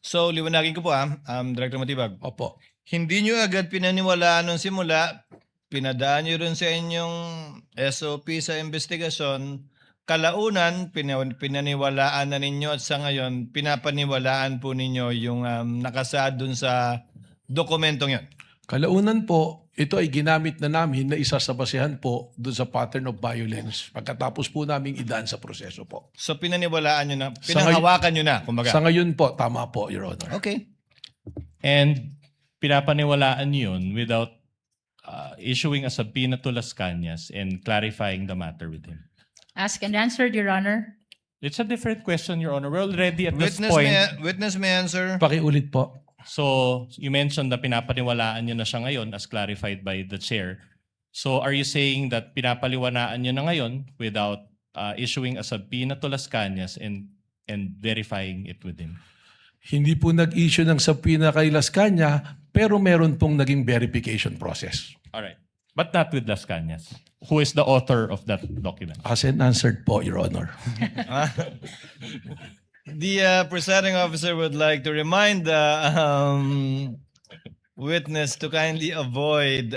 So, liwanagin ko po Director Matibag. Opo. Hindi nyo agad pinaniwalaan nung simula, pinadaan nyo rin sa inyong SOP sa investigasyon, kalaunan, pinaniwalaan na ninyo at sa ngayon, pinapaniwalaan po ninyo yung nakasaad dun sa dokumentong yun. Kalaunan po, ito ay ginamit na namin na isa sa basehan po doon sa pattern of violence pagkatapos po namin idaan sa proseso po. So, pinaniwalaan nyo na, pinanghawakan nyo na, kumbaga. Sa ngayon po, tama po, Your Honor. Okay. And pinapaniwalaan yun without issuing a subpoena to Las Cañas and clarifying the matter with him. Asked and answered, Your Honor. It's a different question, Your Honor. We're already at this point. Witness may answer. Pakiulit po. So, you mentioned na pinapaniwalaan nyo na siya ngayon as clarified by the chair. So, are you saying that pinapaliwanaan nyo na ngayon without issuing a subpoena to Las Cañas and verifying it with him? Hindi po nag-issue ng subpoena kay Las Cañas, pero meron pong naging verification process. All right. But not with Las Cañas, who is the author of that document. As and answered po, Your Honor. The presiding officer would like to remind the witness to kindly avoid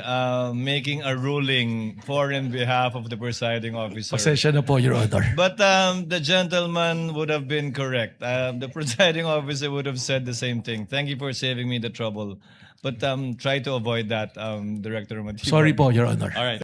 making a ruling for and behalf of the presiding officer. Pasensya na po, Your Honor. But the gentleman would have been correct. The presiding officer would have said the same thing. Thank you for saving me the trouble. But try to avoid that, Director Matibag. Sorry po, Your Honor. All right.